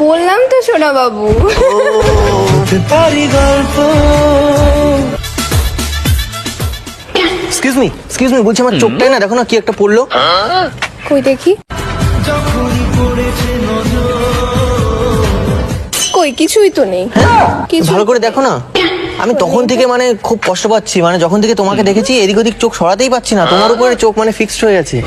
বললাম তো সোনা বাবু। এক্সকিউজ মি বলছি, আমার চোখটাই না দেখো না কি একটা পড়লো। কই দেখি, কই কিছুই তো নেই। কিছু ভালো করে দেখো না। আমি তখন থেকে মানে খুব কষ্ট পাচ্ছি, মানে যখন থেকে তোমাকে দেখেছি এদিক ওদিক চোখ সরাতেই পাচ্ছি না, তোমার উপরে চোখ মানে ফিক্সড হয়ে আছে।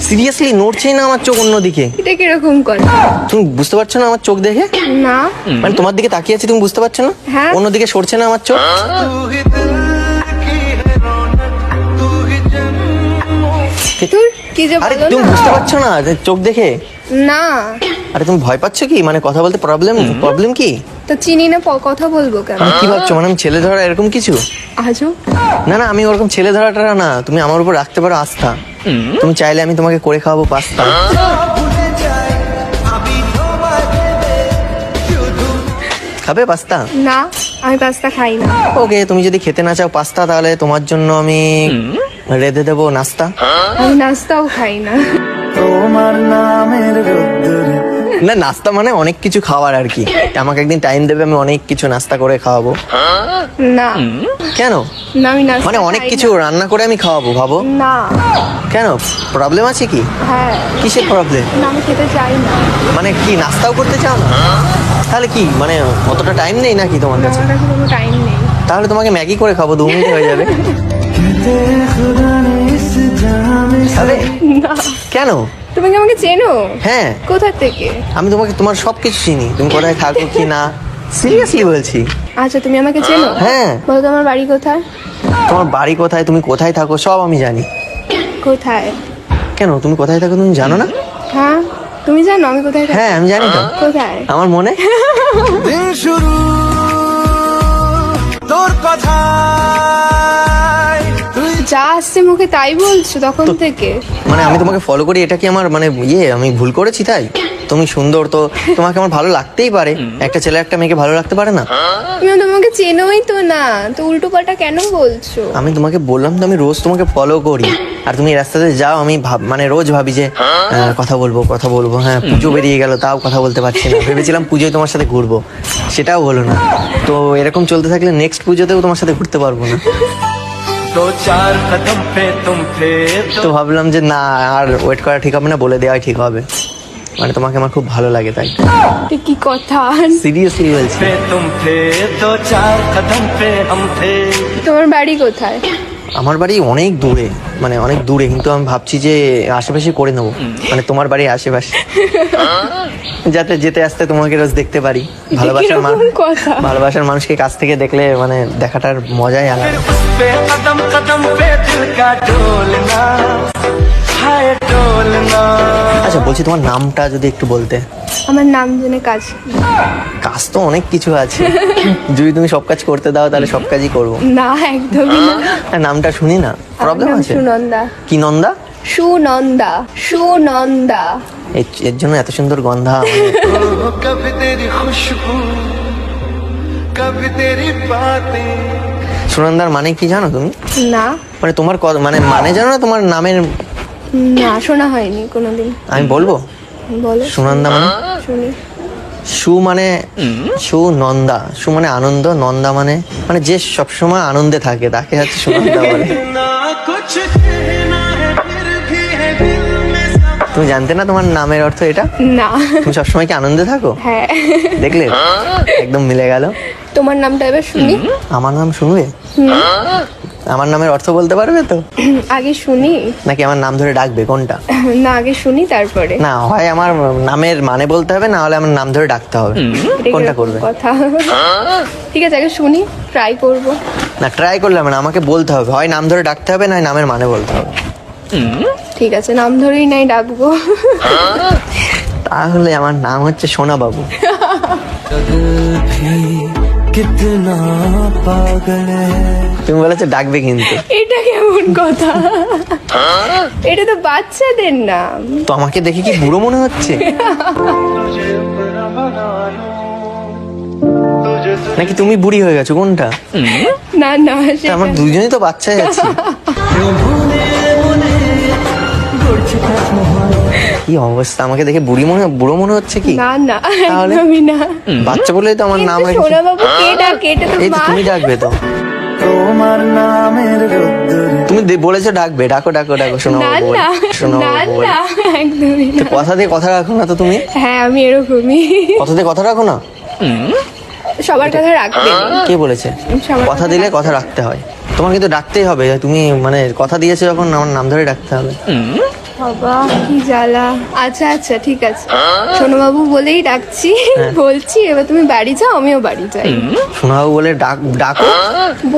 সিরিয়াসলি নড়ছেই না আমার চোখ অন্যদিকে। এটা কিরকম করে? তুমি বুঝতে পারছো না আমার চোখ দেখে? না মানে তোমার দিকে তাকিয়ে আছি, তুমি বুঝতে পারছো না? হ্যাঁ। অন্যদিকে সরছে না আমার চোখ। তোর কি যে আরে বলো তুমি না। বুঝতে পারছো না যে চোখ দেখে? না আরে তুমি ভয় পাচ্ছ কি? মানে কথা বলতে প্রবলেম কি? তো চিনি না, কথা বলবো কেন? মানে কি ভাবছো, মানে আমি ছেলে ধরা এরকম কিছু? আজও না না, আমি ওরকম ছেলে ধরাটা না। তুমি আমার উপর রাখতে পারো আস্থা। তুমি চাইলে আমি তোমাকে করে খাওয়াবো পাস্তা। খাবে পাস্তা? না, আমি পাস্তা খাই না। ওকে, তুমি যদি খেতে না চাও পাস্তা, তাহলে তোমার জন্য আমি রেঁধে দেবো নাস্তা। আমি নাস্তাও খাই না। না, নাস্তা মানে অনেক কিছু খাওয়ার আর কি। আমাকে একদিন টাইম দেবে, আমি অনেক কিছু নাস্তা করে খাওয়াবো। না কেন? না, আমি নাস্তা মানে অনেক খাই কিছু না। রান্না করে আমি খাওয়াবো, ভাবো। না কেন, প্রবলেম আছে কি? হ্যাঁ, কিসের প্রবলেম? না আমি খেতে চাই না। মানে কি নাস্তাও করতে চাও না? তাহলে কি মানে অতটা টাইম নেই নাকি তোমার কাছে? আমার কাছে কোনো টাইম নেই। তাহলে তোমাকে ম্যাগি করে খাবো, 2 মিনিটে হয়ে যাবে। খাবে? না, কেন? তুমি কি আমাকে চেনো? হ্যাঁ, কোথা থেকে? আমি তোমার সবকিছু চিনি। তুমি কোথায় থাকো কি না, সিরিয়াসলি বলছি। আচ্ছা, তুমি আমাকে চেনো? হ্যাঁ। বলো তো আমার বাড়ি কোথায়? তোমার বাড়ি কোথায়, তুমি কোথায় থাকো, সব আমি জানি। কোথায়? কেন, তুমি কোথায় থাকো তুমি জানো না? হ্যাঁ, তুমি জানো আমি কোথায় থাকি? হ্যাঁ, আমি জানি তো। কোথায়? আমার মনে। যা আসছে মুখে তাই বলছো তখন থেকে। মানে আমি তোমাকে ফলো করি, এটা কি আমার মানে আমি ভুল করেছি তাই? তুমি সুন্দর তো, তোমাকে আমার ভালো লাগতেই পারে। একটা ছেলে একটা মেয়েকে ভালো লাগতে পারে না? তুমি তোমাকে চেনোই তো না, তো উল্টো পাল্টা কেন বলছো? আমি তোমাকে বললাম তো আমি রোজ তোমাকে ফলো করি, আর তুমি এই রাস্তাতে যাও। আমি মানে রোজ ভাবি যে কথা বলবো। হ্যাঁ, পুজো বেরিয়ে গেল, তাও কথা বলতে পারছি না। ভেবেছিলাম পুজোয় তোমার সাথে ঘুরবো, সেটাও হলো না। তো এরকম চলতে থাকলে নেক্সট পুজোতেও তোমার সাথে ঘুরতে পারবো না। তো ভাবলাম যে না, আর ওয়েট করা ঠিক হবে না, বলে দেওয়াই ঠিক হবে। মানে তোমাকে আমার খুব ভালো লাগে তাই। এটা কি কথা? সিরিয়াসলি বলছি। তোমার বাড়ি কোথায়? আমার বাড়ি অনেক দূরে, মানে অনেক দূরে, কিন্তু আমি ভাবছি যে আশেপাশে করে নেবো, মানে তোমার বাড়ির আশেপাশে, যাতে যেতে আসতে তোমাকে রোজ দেখতে পারি। কিরকম কথা? ভালোবাসার মানুষকে কাছ থেকে দেখলে মানে দেখাটার মজাই আলাদা। আচ্ছা বলছি, তোমার নামটা যদি একটু বলতে। আমার নাম জেনে কাজ কি? কাজ তো অনেক কিছু আছে, যদি তুমি সব কাজ করতে দাও তাহলে সব কাজই করবো। না, একদমই না। নামটা শুনি না, প্রবলেম আমার নাম আছে? সুনন্দা। কি নন্দা? সুনন্দা। এর জন্য এত সুন্দর গন্ধা। সুনন্দার মানে কি জানো তুমি? না মানে তোমার মানে জানো না তোমার নামের? না, শোনা হয়নি কোনোদিন। আমি বলবো, বলো। সুনন্দা মানে শুনি। মানে সুনন্দা। মানে আনন্দ, নন্দা মানে মানে যে সবসময় আনন্দে থাকে তাকে হচ্ছে সুনন্দা বলে। তুমি জানতে না তোমার নামের অর্থ এটা? না। তুমি সবসময় কি আনন্দে থাকো? হ্যাঁ। দেখলে একদম মিলে গেল। তোমার নামটা এবার শুনি। আমার নাম শুনবে? আমার নামের অর্থ বলতে পারবে তো? আগে শুনি। নাকি আমার নাম ধরে ডাকবে, কোনটা? না, আগে শুনি তারপরে। না, হয় আমার নামের মানে বলতে হবে, না হলে আমার নাম ধরে ডাকতে হবে। এটা কোনটা কিরকম করবে? কথা? ঠিক আছে, আগে শুনি, ট্রাই করব। না, ট্রাই করলাম না, আমাকে বলতে হবে। হয় নাম ধরে ডাকতে হবে, না নামের মানে বলতে হবে। ঠিক আছে, নাম ধরেই নাই ডাকবো। তাহলে আমার নাম হচ্ছে সোনা বাবু। তুমি বলেছো ডাকবে কিন্তু। এটা কেমন কথা? এটা তো বাচ্চাদের নাম। তো আমাকে দেখে কি বুড়ো মনে হচ্ছে? নাকি তুমি বুড়ি হয়ে গেছো, কোনটা? না না, সেটা আমরা দুজনেই তো বাচ্চাই আছি। কি অবস্থা, আমাকে দেখে বুড়ো মনে হচ্ছে কি? না না, তাহলে? একদমই না। বাচ্চা বলেই তো আমার নাম কিন্তু রেখেছে। সোনা বাবু কে ডাকে? এটা তো এই তো মা। তুমি ডাকবে তো, তোমার নামের রোদ্দুরে তুমি বলেছো ডাকবে, ডাকো ডাকো ডাকো, শোনো না বাবু বলে। না শোনো না বাবু বলে। না, একদমই না। কথা দিয়ে কথা রাখো না তো তুমি, হ্যাঁ আমি এরকমই, কথা দিয়ে কথা রাখো না। সবার কথা রাখবে। কে বলেছে? সবার কথা দিলে কথা রাখতে হয়, তোমার কিন্তু ডাকতেই হবে। তুমি মানে কথা দিয়েছো যখন, আমার নাম ধরে ডাকতে হবে। বাবা কি জ্বালা। আচ্ছা আচ্ছা ঠিক আছে, সোনা বাবু বলেই ডাকছি। বলছি এবার তুমি বাড়ি যাও, আমিও বাড়ি যাই। শোনাবো বলে ডাকো।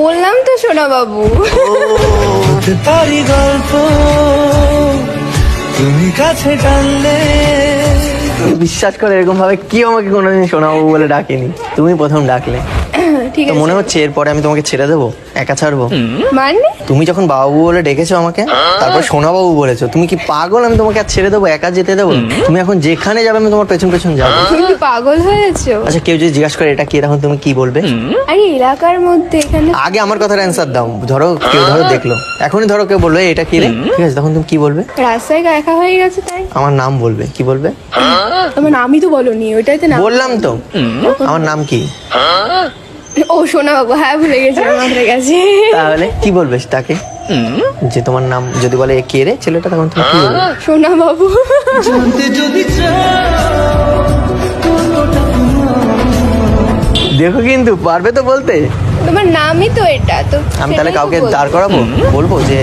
বললাম তো সোনা বাবু। তারি গল্প তুমি কাছে টানলে বিশ্বাস করে, এরকম ভাবে কি আমাকে কোনোদিন শোনাবো বলে ডাকেনি, তুমি প্রথম ডাকলে। ঠিক তো আছে। মনে হচ্ছে এরপরে আমি তোমাকে ছেড়ে দেবো, একা ছাড়বো? মানে তুমি যখন বাবু বলে ডেকেছো আমাকে, তারপর সোনাবাবু বলেছো, তুমি কি পাগল? আমি তোমাকে আর ছেড়ে দেবো, একা যেতে দেবো? তুমি এখন যেখানে যাবে আমি তোমার পেছন পেছন যাবো। তুমি কি পাগল হয়েছো? আচ্ছা, কেউ যদি জিজ্ঞাসা করে এটা কি, তখন তুমি কি বলবে? আরে এলাকার মধ্যে এখানে আগে আমার কথার অ্যান্সার দাও। ধরো কেউ দেখলো, এখনই ধরো কেউ বললো "এই, এটা কি রে?" ঠিক আছে, তখন তুমি কি বলবে? রাস্তায় দেখা হয়ে গেছে তাই। আমার নাম বলবে। কি বলবে? আমার আমি তো বলনি, ওইটাই তো নাম। বললাম তো, আমার নাম কি? ও সোনা বাবু, হ্যাঁ ভুলে গেছি, আমার মাথায় গেছে। তাহলে কি বলবে তাকে? যে তোমার নাম যদি বলে "এ কে রে ছেলেটা", তখন তুমি কি বলবে? সোনা বাবু। জানতে যদি চাও কোনোটা দেখো কিন্তু পারবে তো বলতে। তোমার নামই তো এটা তো। আমি তাহলে সেটাই তো কাউকে বলছি। দাঁড় করাবো, বলবো যে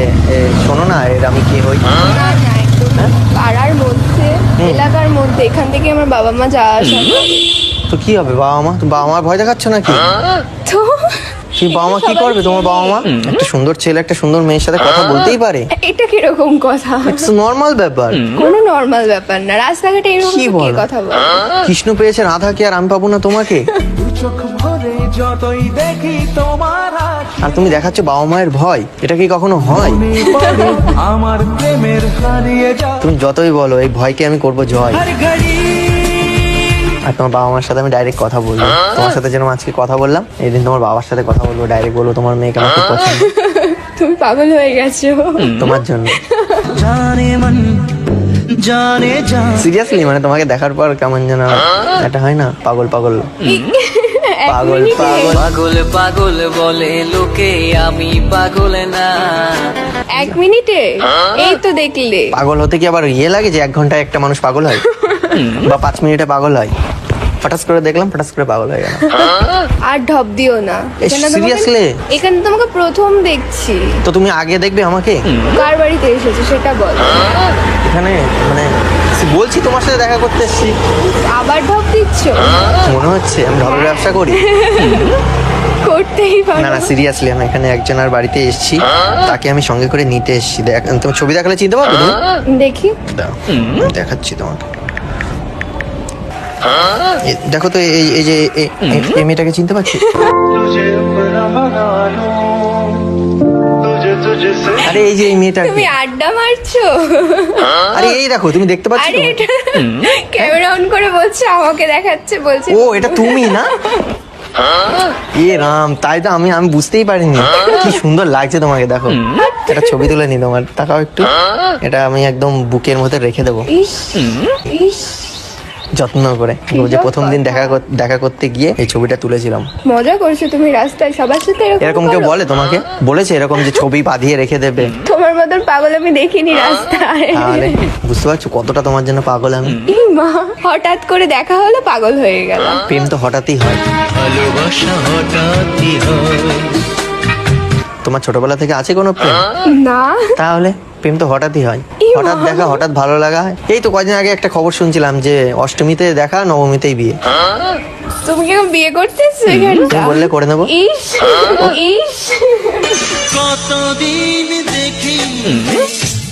শোনো না, এর আমি কে হই? না না, একদম না। পাড়ার মধ্যে, এলাকার মধ্যে, এখান থেকে আমার বাবা মা যাওয়া আসা করে। তো কি হবে? বাবা মা, তো বাবা মার ভয় দেখাচ্ছ নাকি? তো কি বাবা মা কি করবে? তোমার বাবা মা একটা সুন্দর ছেলে একটা সুন্দর মেয়ের সাথে কথা বলতেই পারে, এটা কিরকম কথা? ইটস নর্মাল ব্যাপার। কোনো নর্মাল ব্যাপার না, রাস্তাঘাটে এরকম কি কে বলো? কথা বলে? কৃষ্ণ পেয়েছে রাধাকে, আর আমি পাবো না তোমাকে? চোখ ভরে যতই দেখি তোমার আর তুমি দেখাচ্ছ বাবা মায়ের ভয়, এটা কি কখনো হয়? মনে পড়ে আমার প্রেমের হারিয়ে যাও তুমি যতই বলো এই ভয়কে আমি করবো জয়। আর ঘড়ি আর তোমার বাবা মার সাথে আমি ডাইরেক্ট কথা বলবো, তোমার সাথে যেরকম আজকে কথা বললাম, এই দিন তোমার বাবার সাথে কথা বলবো, ডাইরেক্ট বলবো তোমার মেয়েকে আমার খুব পছন্দ, তুমি পাগল হয়ে গেছো। তোমার জন্য। জানে মন জানে জান সিরিয়াসলি, মানে তোমাকে দেখার পর কেমন যেন এটা হয় না, পাগল পাগল এক পাগল মিনিটে। পাগল। পাগল পাগল বলে লোকে, আমি পাগল না। 1 মিনিটে এই তো দেখলে। পাগল হতে কি আবার ইয়ে লাগে যে 1 ঘন্টায় একটা মানুষ পাগল হয়, বা 5 মিনিটে পাগল হয়? ফটাস করে দেখলাম, ফটাস করে পাগল হয়ে গেল। আর ঢপ দিও না। এই এখানে তোমাকে- seriously? এখানে তোমাকে প্রথম দেখছি। তো তুমি আগে দেখবে আমাকে কার বাড়িতে এসেছো সেটা বল। এখানে, মানে বলছি তোমার সাথে দেখা করতে এসেছি। আবার ঢপ দিচ্ছ? মনে হচ্ছে আমি ঢপের ব্যবসা করি। করতেই না পারো। না, সিরিয়াসলি আমি এখানে একজনের বাড়িতে এসেছি, তাকে আমি সঙ্গে করে নিতে এসেছি। তোমার ছবি দেখালে চিনতে পারবে তুমি? দেখি। দাও, দেখাচ্ছি তোমাকে। দেখো তো, এই যে এই মেয়েটাকে চিনতে পারছি? तुझे अपना बना लूं तुझे तुझसे আরে এই যে এই মেয়েটাকে, তুমি আড্ডা মারছো? আরে এই দেখো, তুমি দেখতে পাচ্ছ আরে তো? এটা ক্যামেরা অন করে বলছে, আমাকে দেখাচ্ছে, বলছে ও এটা তুমি না? এ রাম, তাই তো আমি বুঝতেই পারিনি। কি সুন্দর লাগছে তোমাকে, দেখো। এটা ছবি তুলে নি তোমার, তাকাও একটু। এটা আমি একদম বুকের মধ্যে রেখে দেবো ইস ইস, যত্ন করে। ও যে প্রথম দিন দেখা করতে গিয়ে এই ছবিটা তুলেছিলাম। মজা করছো তুমি রাস্তায় সবার সাথে এরকম কেউ করো? বলে তোমাকে? বলেছে এরকম যে ছবি বাঁধিয়ে রেখে দেবে? তোমার মতন পাগল আমি দেখিনি রাস্তায়। তাহলে বুঝতে পারছো কতটা তোমার জন্য পাগল আমি। এই মা, হঠাৎ করে দেখা হলো পাগল হয়ে গেল। প্রেম তো হঠাৎই হয়। ভালোবাসা হঠাৎই হয় তোমার ছোটবেলা থেকে আছে কোনো প্রেম? না, তাহলে প্রেম তো হঠাৎই হয়। এই হঠাৎ মা। দেখা, হঠাৎ ভালো লাগা হয়। এই তো কদিন আগে একটা খবর শুনছিলাম যে অষ্টমীতে দেখা, নবমীতেই বিয়ে। তুমি কি বিয়ে করতেছো এখানটা? তুমি বললে করে নেবো। ইস ইস, কতদিন দেখি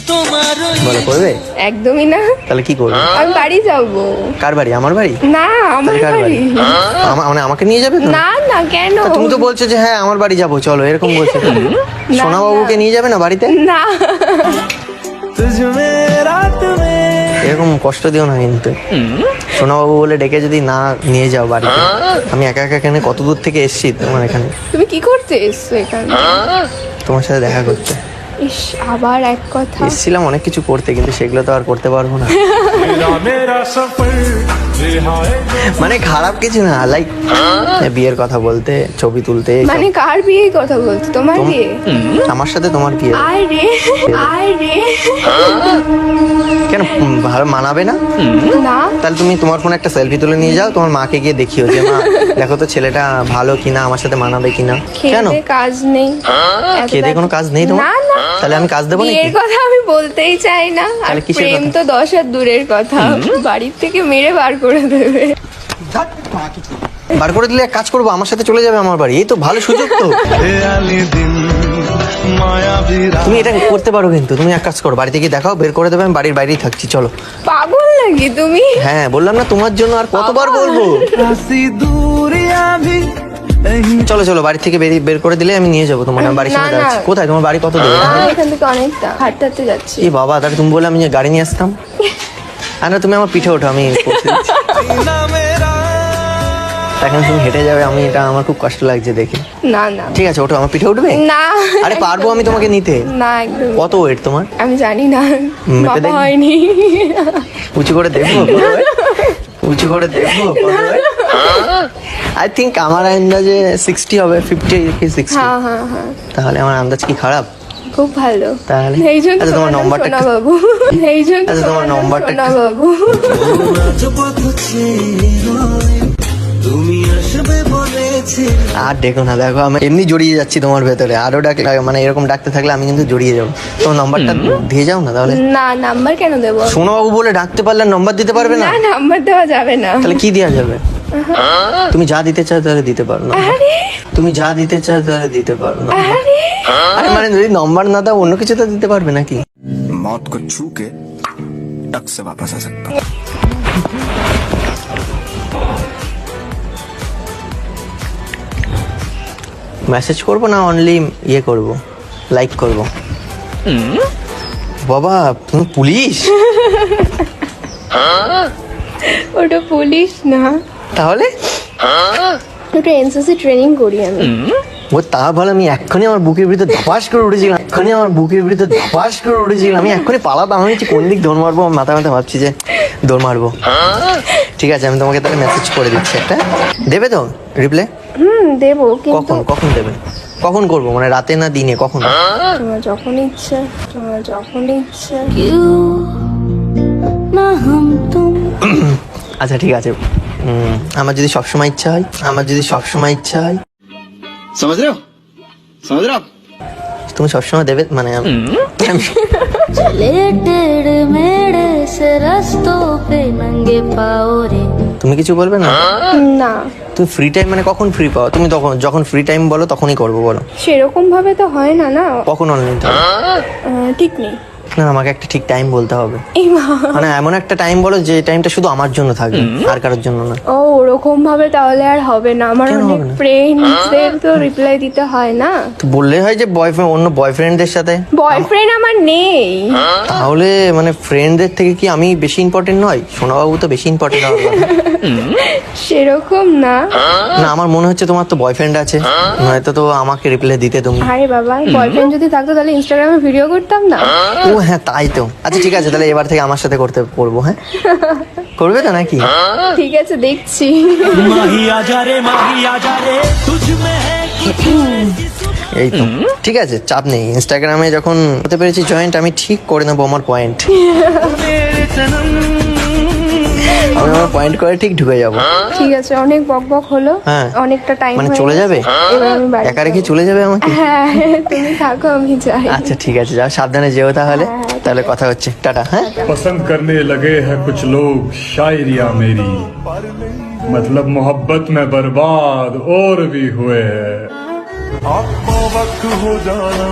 তোমার বলে করবে? একদমই না। তাহলে কি করবে? আমি বাড়ি যাবো। কার বাড়ি? আমার বাড়ি? না, আমার তাহলে কার বাড়ি? বাড়ি। মানে আমাকে নিয়ে যাবে তো? না না, কেন? তা তুমি তো বলছো যে হ্যাঁ আমার বাড়ি যাবো, চলো, এরকম বলছো। সোনা বাবুকে নিয়ে যাবে না বাড়িতে? না, तुझ में रात में এরকম কষ্ট দিও না কিন্তু। সোনা বাবু বলে ডেকে যদি না নিয়ে যাও বাড়িতে, আমি একা একা এখানে কত দূর থেকে এসেছি তোমার এখানে, তুমি কি করতে এসছো এখানে? তোমার সাথে দেখা করতে। ইস, আবার এক কথা। এসেছিলাম অনেক কিছু করতে, কিন্তু সেগুলো তো আর করতে পারবো না। মানে খারাপ কিছু না, লাইক বিয়ের কথা বলতে, ছবি তুলতে, এইসব। মানে কার বিয়ে কথা বলছো? তোমার বিয়ে? আমার সাথে তোমার বিয়ে। আয় রে, আয় রে। কেন ভালো মানাবে না? না, তাহলে তুমি তোমার ফোনে একটা সেলফি তুলে নিয়ে যাও, তোমার মাকে গিয়ে দেখিও যে মা দেখো তো ছেলেটা ভালো কিনা, আমার সাথে মানাবে কিনা। কেন খেতে কাজ নেই। এত খেতে কোনো কাজ নেই তোমার? না না, তাহলে আমি কাজ দেবো নাকি? বিয়ের কথা আমি বলতেই চাই না। আর তাহলে কিসের প্রেম কথা? তো 10 হাত দূরের কথা, বাড়ির থেকে মেরে বার করে দেবে। বার করে দিলে এক কাজ করবো, আমার সাথে চলে যাবে আমার বাড়ি। এই তো ভালো সুযোগ তো। তুমি এটা করতে পারো, কিন্তু তুমি এক কাজ করো, বাড়ি থেকে দেখাও, বের করে দেবে, আমি বাড়ির বাইরেই থাকছি, চলো। পাগল নাকি তুমি? হ্যাঁ বললাম না তোমার জন্য আর কতবার বলবো। চলো চলো, বাড়ি থেকে বের করে দিলে আমি নিয়ে যাবো তোমার, আমি বাড়ির সামনে না, না। যাচ্ছি। কোথায় তোমার বাড়ি? কত দূর? এখান থেকে অনেকটা হাঁটতে হাঁটতে যাচ্ছি। এই বাবা, তাহলে তুমি বলে আমি যে গাড়ি নিয়ে আসতাম। আর না, তুমি আমার পিঠে ওঠো, আমি পৌঁছে দিচ্ছি। এখন তুমি হেঁটে যাবে, আমি এটা আমার খুব কষ্ট লাগছে দেখে। না না ঠিক আছে, ওঠো, আমার পিঠে উঠবে। না, আরে পারবো আমি তোমাকে নিতে। না একদম। কত ওয়েট তোমার? আমি জানি না, মেপে মাপা দেখি। হয়নি। উঁচু করে দেখবো? উঁচু করে দেখবো? আই থিঙ্ক আমার আন্দাজে 60 হবে, 50 কি 60। হ্যাঁ হ্যাঁ হ্যাঁ, তাহলে আমার আন্দাজ কি খারাপ? খুব ভালো। তাহলে? এই জন্য আচ্ছা, তোমার নম্বরটা সোনা একটু- বাবু, এই জন্য আচ্ছা, তোমার নম্বরটা সোনা একটু- বাবু। আর দেখো না, দেখো আমি এমনি জড়িয়ে যাচ্ছি তোমার ভেতরে, আরো মানে এরকম ডাকতে থাকলে আমি কিন্তু জড়িয়ে যাবো। তোমার নম্বরটা দিয়ে যাও না তাহলে। না, নাম্বার কেন দেবো? সোনাবাবু বলে ডাকতে পারলে নম্বর দিতে পারবে না? না, নাম্বার দেওয়া যাবে না। তাহলে কি দেওয়া যাবে? তুমি যা দিতে চাও তাহলে দিতে পারো না। আরে তুমি যা দিতে চাও তাহলে দিতে পারো না। আরে, আরে মানে যদি নম্বর না দাও অন্য কিছু তো দিতে পারবে নাকি? मौत को छू के टक से वापस आ सकता हूँ। মেসেজ করবো না অনলি ইয়ে করব, লাইক করব? বাবা তুমি পুলিশ? ওটা পুলিশ না, তাহলে ওটা এনসিসি ট্রেনিং করি আমি। ও তা বলে আমি এক্ষুনি আমার বুকের ভিতরে ধপাস করে উঠেছিলাম, এক্ষুনি আমার বুকের ভিতরে ধপাস করে উঠেছিলাম। আমি এক্ষুনি পালাতাম, আমি হচ্ছে কোন দিক দৌড় মারবো, মাথা মাথা ভাবছি যে দৌড় মারবো। ঠিক আছে, আমি তোমাকে তাহলে মেসেজ করে দিচ্ছি একটা। দেবে তো রিপ্লাই? দেবো, কিন্তু কখন কখন দেবে? কখন করবো, মানে রাতে না দিনে, কখন? তোমার যখন ইচ্ছা, তোমার যখন ইচ্ছা। আচ্ছা ঠিক আছে, আমার যদি সবসময় ইচ্ছা হয়, আমার যদি সবসময় ইচ্ছা হয়, समझ रहे हो? समझ रहे हो आप? তুমি সবসময় দেবে মানে আমি- चले टेढ़े मेढ़े से रास्तों पे नंगे पाओ रे। তুমি কিছু বলবে না? না, তুমি ফ্রি টাইম মানে কখন ফ্রি পাও তুমি? তখন যখন ফ্রি টাইম বলো তখনই করবো, বলো। সেরকম ভাবে তো হয় না। না, কখন অনলাইন? ঠিক নেই। না, আমাকে একটা ঠিক টাইম বলতে হবে, এই মা, মানে এমন একটা টাইম বলো যে টাইমটা শুধু আমার জন্য থাকবে, আর কারোর জন্য না। ও ওরকম ভাবে তাহলে আর হবে না। আমার কেন অনেক হবে না? ফ্রেন্ডসদের তো রিপ্লাই দিতে হয় না। তো বললে হয় যে বয়ফ্রেন্ড, অন্য বয়ফ্রেন্ডদের সাথে। বয়ফ্রেন্ড আমার নেই। তাহলে মানে ফ্রেন্ডদের থেকে কি আমি বেশি ইম্পর্টেন্ট নয়? সোনাবাবু তো বেশি ইম্পর্টেন্ট হওয়ার কথা। সেরকম না। না, আমার মনে হচ্ছে তোমার তো বয়ফ্রেন্ড আছে, নয়তো তো আমাকে রিপ্লাই দিতে তুমি। আরে বাবা, বয়ফ্রেন্ড যদি থাকতো তাহলে ইনস্টাগ্রামে ভিডিও করতাম না। ও হ্যাঁ, তাই তো। আচ্ছা ঠিক আছে, তাহলে এবার থেকে আমার সাথে করবো, হ্যাঁ? করবে তো নাকি? ঠিক আছে, দেখছি। এই তো ঠিক আছে, চাপ নেই। ইনস্টাগ্রামে যখন হতে পেরেছি জয়েন্ট, আমি ঠিক করে নেবো আমার পয়েন্ট। আমি আমার পয়েন্ট করে ঠিক ঢুকে যাবো। ঠিক আছে, অনেক বক বক হলো। হ্যাঁ। অনেকটা টাইম মানে চলে যাবে? এবার আমি বাড়ি একা রেখে চলে যাবে আমাকে? হ্যাঁ, তুমি থাকো, আমি যাই। আচ্ছা ঠিক আছে, যাও, সাবধানে যেও তাহলে। তাহলে কথা হচ্ছে, টাটা। হ্যাঁ, पसंद करने लगे हैं कुछ लोग शायरिया मेरी, मतलब मोहब्बत में बर्बाद और भी हुए हैं। आपको वक्त हो जाना